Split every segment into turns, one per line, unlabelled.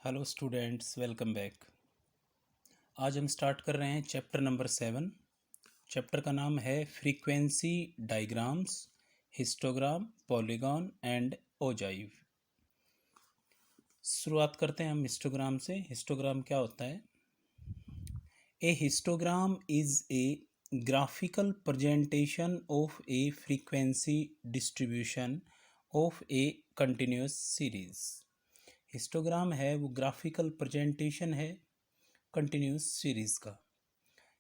Hello students, welcome back. आज हम start कर रहे हैं चैप्टर नंबर 7। चैप्टर का नाम है frequency diagrams, histogram, polygon and ogive. शुरुआत करते हैं हम हिस्टोग्राम से। हिस्टोग्राम क्या होता है? A histogram is a graphical presentation of a frequency distribution of a continuous series. Histogram है वो ग्राफिकल प्रेजेंटेशन है कंटिन्यूस सीरीज का।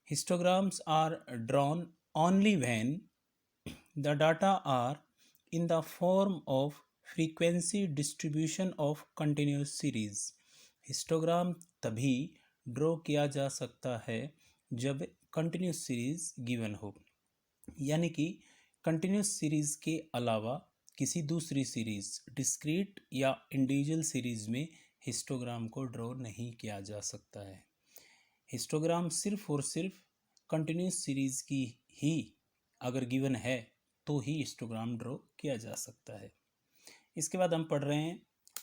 Histograms are drawn only when the data are in the form of frequency distribution of continuous series। Histogram तभी draw किया जा सकता है जब कंटिन्यूस सीरीज गिवन हो, यानी कि कंटिन्यूस सीरीज के अलावा किसी दूसरी सीरीज, डिस्क्रीट या इंडिविजुअल सीरीज में हिस्टोग्राम को ड्रॉ नहीं किया जा सकता है। हिस्टोग्राम सिर्फ और सिर्फ कंटिन्यूस सीरीज की ही अगर गिवन है तो ही हिस्टोग्राम ड्रॉ किया जा सकता है। इसके बाद हम पढ़ रहे हैं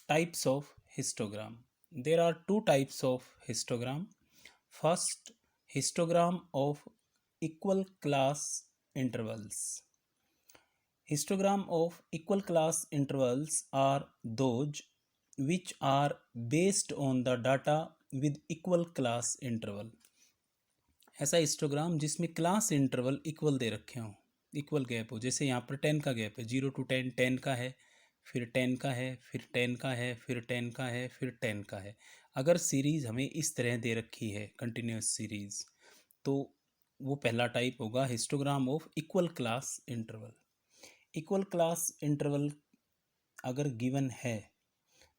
types of histogram. There are two types of histogram. First, histogram of equal class intervals. Histogram of equal class intervals are those which are based on the data with equal class interval। ऐसा histogram जिसमें class interval equal दे रखे हों, equal gap हो। जैसे यहाँ पर 10 का gap है, 0 to 10, 10 का है, फिर 10 का है, फिर 10 का है, फिर 10 का है, फिर 10 का है। अगर सीरीज़ हमें इस तरह दे रखी है, कंटिन्यूस सीरीज़, तो वो पहला टाइप होगा histogram of equal class interval. Equal class interval अगर गिवन है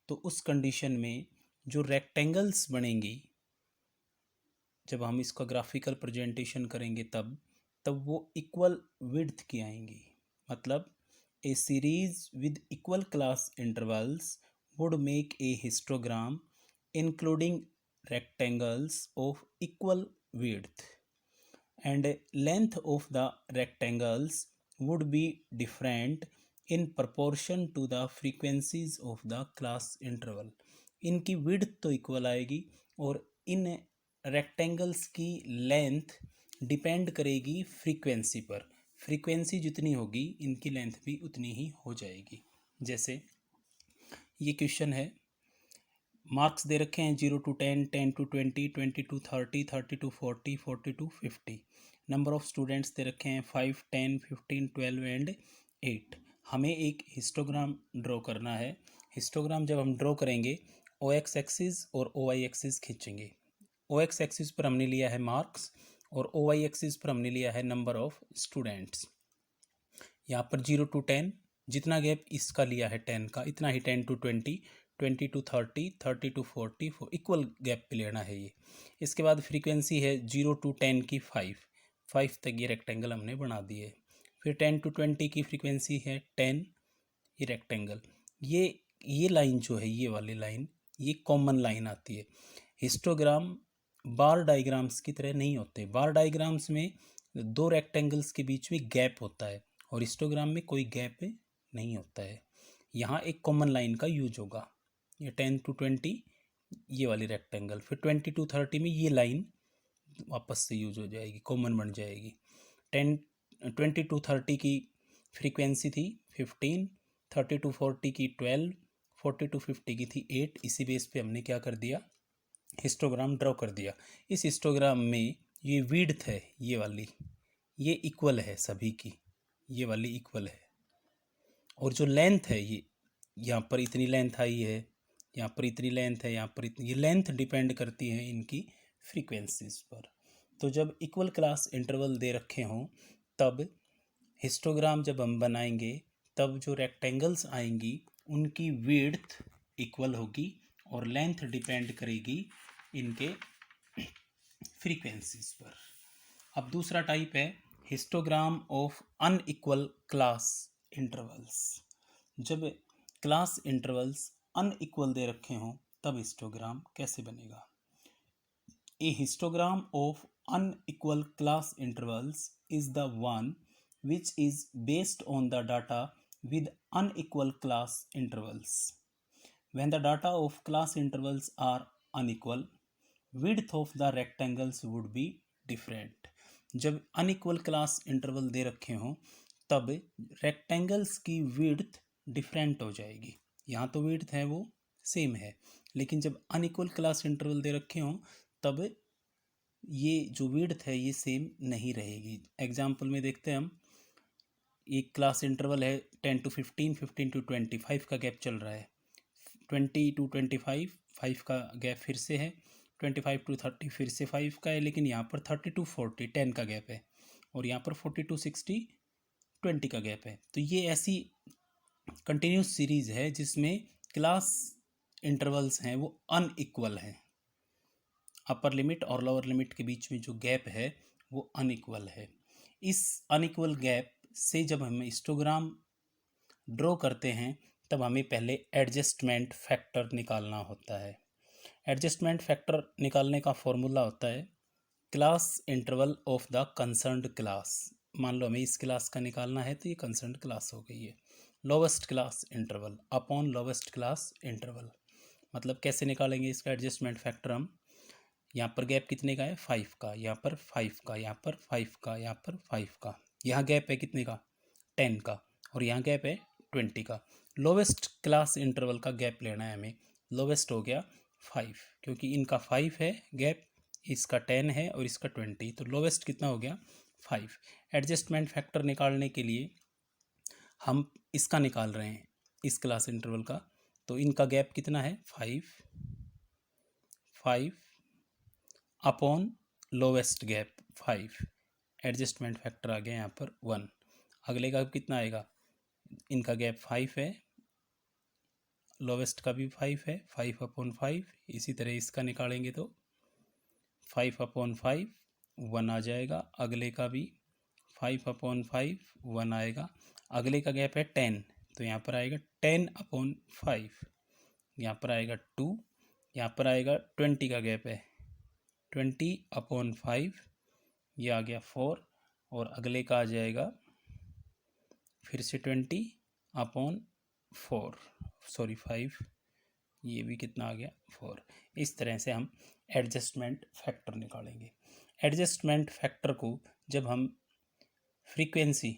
तो उस कंडीशन में जो रेक्टेंगल्स बनेंगी, जब हम इसका ग्राफिकल प्रेजेंटेशन करेंगे तब वो इक्वल विड्थ की आएंगी। मतलब a series with equal class intervals would make a histogram including rectangles of equal width, and length of the rectangles would be different in proportion to the frequencies of the class interval। इनकी width तो equal आएगी और इन rectangles की length depend करेगी frequency पर। Frequency जितनी होगी इनकी लेंथ भी उतनी ही हो जाएगी। जैसे ये क्वेश्चन है, मार्क्स दे रखे हैं 0 to 10, 10 to 20, 20 to 30, 30 to 40, 40 to 50। Number of students they रखे हैं 5, 10, 15, 12 एंड 8। हमें एक हिस्टोग्राम ड्रॉ करना है। हिस्टोग्राम जब हम ड्रॉ करेंगे ओ एक्स एक्सिस और ओ वाई एक्सिस खींचेंगे। ओ एक्स एक्सिस पर हमने लिया है मार्क्स और ओ वाई एक्सिस पर हमने लिया है नंबर ऑफ स्टूडेंट्स। यहाँ पर 0 to 10, जितना गैप इसका लिया है 10 का, इतना ही 10 to 20, 20 to 30, 30 to 40, equal gap पे लेना है ये। इसके बाद फ्रीक्वेंसी है 0 to 10 की 5 तक ये रेक्टेंगल हमने बना दिए। फिर 10 to 20 की फ्रीक्वेंसी है 10, ये रेक्टेंगल। ये लाइन जो है, ये वाली लाइन, ये कॉमन लाइन आती है। हिस्टोग्राम बार डायग्राम्स की तरह नहीं होते। बार डायग्राम्स में दो रेक्टेंगल्स के बीच में गैप होता है और हिस्टोग्राम में कोई गैप नहीं होता है। यहाँ एक कॉमन लाइन का यूज होगा। ये 10 to 20 ये वाली रेक्टेंगल, फिर 20 to 30 में ये लाइन वापस से यूज हो जाएगी, कॉमन बन जाएगी। 20 to 30 की फ्रीक्वेंसी थी 15, 30 to 40 की 12, 40 to 50 की थी 8। इसी बेस पे हमने क्या कर दिया, हिस्टोग्राम ड्रॉ कर दिया। इस हिस्टोग्राम में ये विड्थ है, ये वाली, ये इक्वल है सभी की, ये वाली इक्वल है। और जो लेंथ है, ये यहाँ पर इतनी लेंथ आई है, यहाँ पर इतनी लेंथ है, यहाँ पर इतनी, ये लेंथ डिपेंड करती है इनकी फ्रीक्वेंसीज पर। तो जब इक्वल क्लास इंटरवल दे रखे हों तब हिस्टोग्राम जब हम बनाएंगे तब जो रेक्टेंगल्स आएंगी उनकी विड्थ इक्वल होगी और लेंथ डिपेंड करेगी इनके फ्रीक्वेंसीज पर। अब दूसरा टाइप है histogram of unequal class intervals. जब क्लास इंटरवल्स अनइक्वल दे रखे हों तब हिस्टोग्राम कैसे बनेगा। A histogram of unequal class intervals is the one which is based on the data with unequal class intervals। When the data of class intervals are unequal, width of the rectangles would be different. जब unequal class interval दे रखे हों तब rectangles की width different हो जाएगी. यहाँ तो width है वो सेम है, लेकिन जब अनइक्वल क्लास इंटरवल दे रखे हों तब ये जो विड्थ है ये सेम नहीं रहेगी. एग्जाम्पल में देखते हैं हम. एक क्लास इंटरवल है 10 to 15, 15 to 20, 5 का गैप चल रहा है. 20 to 25, 5 का गैप फिर से है. 25 to 30 फिर से 5 का है, लेकिन यहाँ पर 30 to 40 10 का गैप है, और यहाँ पर 40 to 60 20 का गैप है. तो ये ऐसी कंटिन्यूस सीरीज है जिसमें क्लास इंटरवल्स हैं वो अनइक्वल हैं. अपर लिमिट और लोअर लिमिट के बीच में जो गैप है वो अनइक्वल है. इस अनइक्वल गैप से जब हम हिस्टोग्राम ड्रॉ करते हैं तब हमें पहले एडजस्टमेंट फैक्टर निकालना होता है. एडजस्टमेंट फैक्टर निकालने का फॉर्मूला होता है class interval of the concerned class. मान लो हमें इस क्लास का निकालना है तो ये कंसर्न्ड क्लास हो गई है. Lowest class interval upon lowest class interval. मतलब कैसे निकालेंगे इसका एडजस्टमेंट फैक्टर हम. यहाँ पर गैप कितने का है 5 का, यहाँ पर 5 का, यहाँ पर 5 का, यहाँ पर 5 का. यहाँ गैप है कितने का 10 का, और यहाँ गैप है 20 का. लोवेस्ट क्लास इंटरवल का गैप लेना है हमें. लोवेस्ट हो गया 5, क्योंकि इनका 5 है गैप, इसका 10 है और इसका 20, तो लोवेस्ट कितना हो गया 5. एडजस्टमेंट फैक्टर निकालने के लिए हम इसका निकाल रहे हैं इस क्लास इंटरवल का. तो इनका गैप कितना है 5 upon lowest gap 5. Adjustment factor आ गया यहाँ पर 1. अगले का कितना आएगा, इनका गैप 5 है, लोवेस्ट का भी 5 है, 5 अपॉन 5. इसी तरह इसका निकालेंगे तो 5 अपॉन 5 1 आ जाएगा. अगले का भी 5 अपॉन 5 1 आएगा. अगले का गैप है 10, तो यहाँ पर आएगा 10 अपॉन 5. यहाँ पर आएगा 2. यहाँ पर आएगा 20 का गैप है 20 अपॉन 5, ये आ गया 4. और अगले का आ जाएगा फिर से 20 अपॉन 4, सॉरी 5, ये भी कितना आ गया 4. इस तरह से हम एडजस्टमेंट फैक्टर निकालेंगे. एडजस्टमेंट फैक्टर को जब हम फ्रीक्वेंसी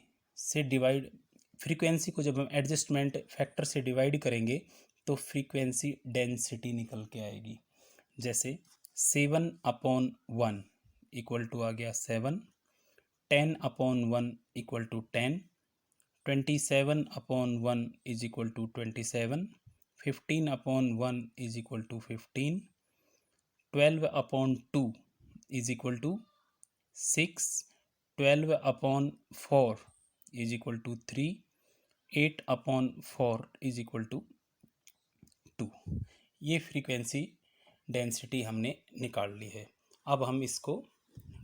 को जब हम एडजस्टमेंट फैक्टर से डिवाइड करेंगे तो फ्रीक्वेंसी डेंसिटी निकल के आएगी. जैसे 7 अपॉन 1 इक्वल टू आ गया 7, 10 upon 1 equal to 10, 27 upon 1 is equal to 27, 15 upon 1 is equal to 15, 12 upon 2 is equal to 6, 12 upon 4 is equal to 3, 8 upon 4 is equal to 2. ये frequency density हमने निकाल ली है. अब हम इसको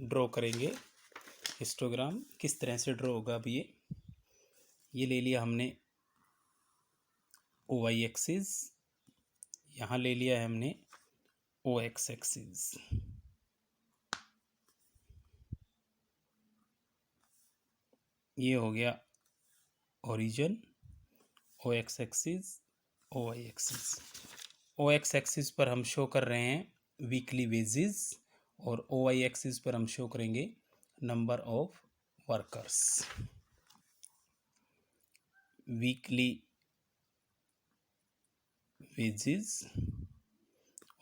ड्रॉ करेंगे. हिस्टोग्राम किस तरह से ड्रॉ होगा. अब ये ले लिया हमने ओ वाई एक्सिस, यहाँ ले लिया है हमने ओ एक्स एक्सिस. ये हो गया origin, O X axis, O Y axis. O X axis पर हम शो कर रहे हैं वीकली वेजेस, और ओ वाई एक्सिस पर हम शो करेंगे number of workers. Weekly wages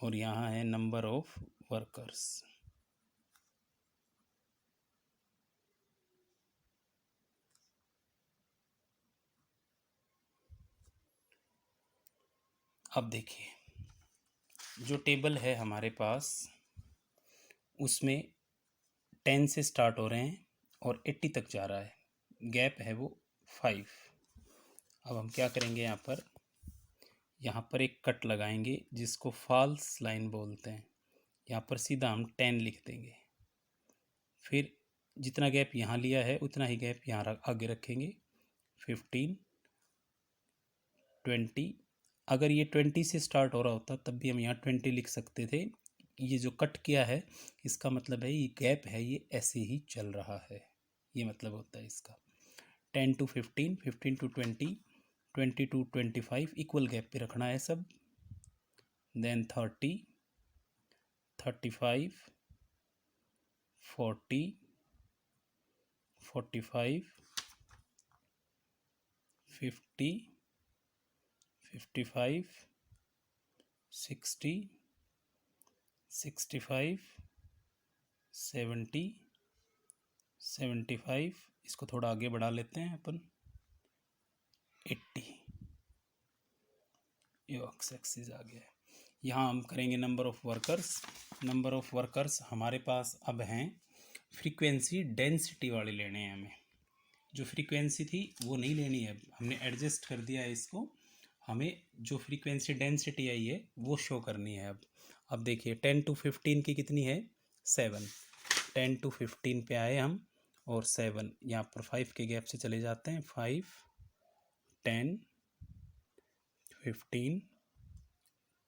और यहाँ है नंबर ऑफ वर्कर्स. अब देखिए जो टेबल है हमारे पास उसमें 10 से स्टार्ट हो रहे हैं और 80 तक जा रहा है. गैप है वो 5. अब हम क्या करेंगे, यहाँ पर एक कट लगाएंगे जिसको फॉल्स लाइन बोलते हैं. यहाँ पर सीधा हम 10 लिख देंगे. फिर जितना गैप यहाँ लिया है उतना ही गैप यहाँ आगे रखेंगे. 15, 20. अगर ये 20 से स्टार्ट हो रहा होता तब भी हम यहाँ 20 लिख सकते थे. ये जो कट किया है इसका मतलब है ये गैप है, ये ऐसे ही चल रहा है, ये मतलब होता है इसका. 10 to 15, 15 to 20, 20 to 25 equal gap पे रखना है सब. then 30, 35, 40, 45, 50, 55, 60, 65, 70, 75, इसको थोड़ा आगे बढ़ा लेते हैं अपन, 80, ये एक्स एक्सिस आ गया है। यहाँ हम करेंगे number of workers. Number of workers हमारे पास अब हैं फ्रीक्वेंसी डेंसिटी वाले लेने हैं हमें। जो फ्रीक्वेंसी थी वो नहीं लेनी है, हमने एडजस्ट कर दिया है इसको। हमें जो फ्रीक्वेंसी डेंसिटी आई है वो शो करनी है। अब देखिए 10 to 15 की कितनी है, 7। 10 to 15 पे आए हम और 7 यहाँ पर 5 के गैप से चले जाते हैं। 5, 10, 15,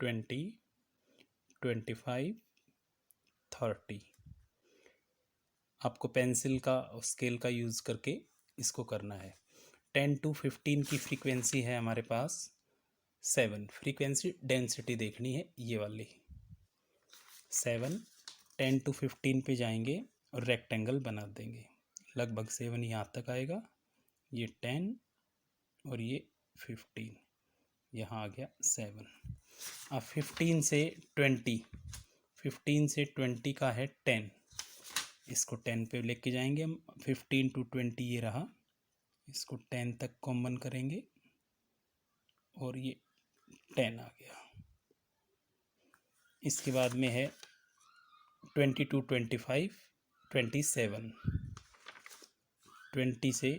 20, 25, 30। आपको पेंसिल का स्केल का यूज़ करके इसको करना है। 10 to 15 की फ्रीक्वेंसी है हमारे पास 7। फ्रीक्वेंसी डेंसिटी देखनी है ये वाली 7। 10 to 15 पे जाएंगे और रेक्टेंगल बना देंगे। लगभग 7 यहाँ तक आएगा, ये 10 और ये 15, यहाँ आ गया 7। अब 15 से 20, 15 से 20 का है 10, इसको 10 पे लेके जाएंगे हम। 15 to 20 ये रहा, इसको 10 तक कॉमन करेंगे और ये 10 आ गया। इसके बाद में है 20 to 25, 27, 20 से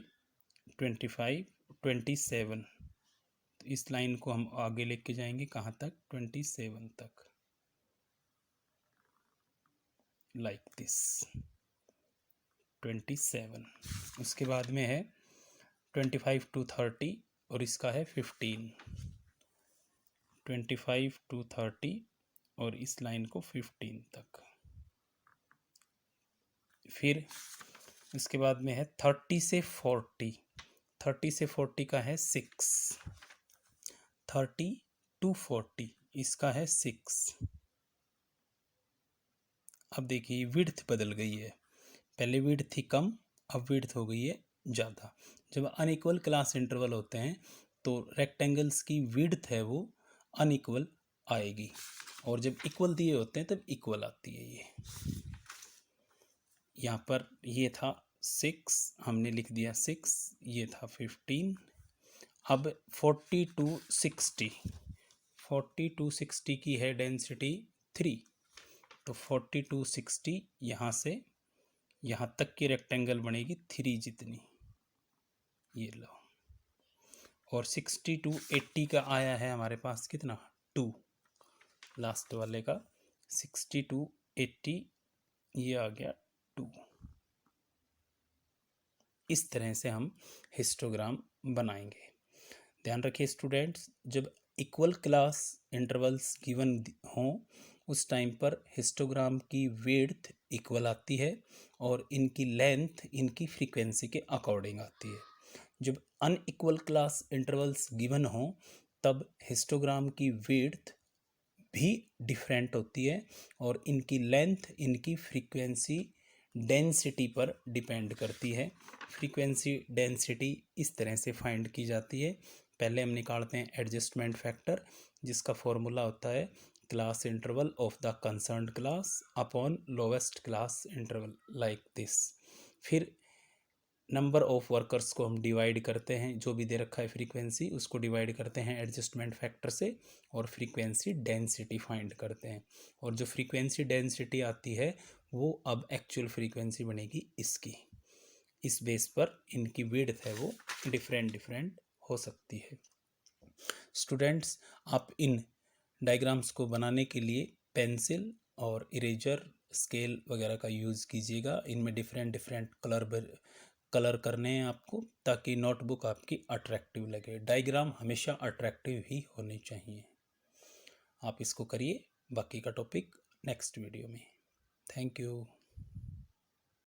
25, 27। तो इस लाइन को हम आगे लेके जाएंगे कहाँ तक, 27 तक, लाइक दिस 27। उसके बाद में है 25 to 30 और इसका है 15, 25 to 30 और इस लाइन को 15 तक। फिर इसके बाद में है 30 से 40, 30 से 40 का है 6, 30 to 40 इसका है 6। अब देखिए विड्थ बदल गई है, पहले विड्थ थी कम, अब विड्थ हो गई है ज़्यादा। जब अनइक्वल क्लास इंटरवल होते हैं तो रेक्टेंगल्स की विड्थ है वो अनइक्वल आएगी, और जब इक्वल दिए होते हैं तब इक्वल आती है। ये यहाँ पर ये था 6, हमने लिख दिया 6, ये था 15। अब 40 to 60, 40 to 60 की है डेंसिटी 3, तो 40 to 60 यहाँ से यहाँ तक की रेक्टेंगल बनेगी 3 जितनी, ये लो। और 60 to 80 का आया है हमारे पास कितना, 2, लास्ट वाले का 60 to 80 ये आ गया 2। इस तरह से हम हिस्टोग्राम बनाएंगे। ध्यान रखिए स्टूडेंट्स, जब इक्वल क्लास इंटरवल्स गिवन हों उस टाइम पर हिस्टोग्राम की विड्थ इक्वल आती है और इनकी लेंथ इनकी फ्रीक्वेंसी के अकॉर्डिंग आती है। जब अनइक्वल क्लास इंटरवल्स गिवन हों तब हिस्टोग्राम की विड्थ भी डिफरेंट होती है और इनकी लेंथ इनकी फ्रीक्वेंसी डेंसिटी पर डिपेंड करती है। फ्रीक्वेंसी डेंसिटी इस तरह से फाइंड की जाती है। पहले हम निकालते हैं एडजस्टमेंट फैक्टर, जिसका फॉर्मूला होता है class interval of the concerned class upon lowest class interval, like this. फिर नंबर ऑफ वर्कर्स को हम डिवाइड करते हैं, जो भी दे रखा है फ्रीक्वेंसी उसको डिवाइड करते हैं एडजस्टमेंट फैक्टर से और फ्रीक्वेंसी डेंसिटी फाइंड करते हैं। और जो फ्रीक्वेंसी डेंसिटी आती है वो अब एक्चुअल फ्रीक्वेंसी बनेगी इसकी। इस बेस पर इनकी विड्थ है वो डिफरेंट हो सकती है। स्टूडेंट्स, आप इन डायग्राम्स को बनाने के लिए पेंसिल और इरेजर, स्केल वगैरह का यूज़ कीजिएगा। इनमें डिफरेंट कलर करने हैं आपको, ताकि नोटबुक आपकी अट्रैक्टिव लगे। डायग्राम हमेशा अट्रैक्टिव ही होनी चाहिए। आप इसको करिए, बाकी का टॉपिक नेक्स्ट वीडियो में। Thank you.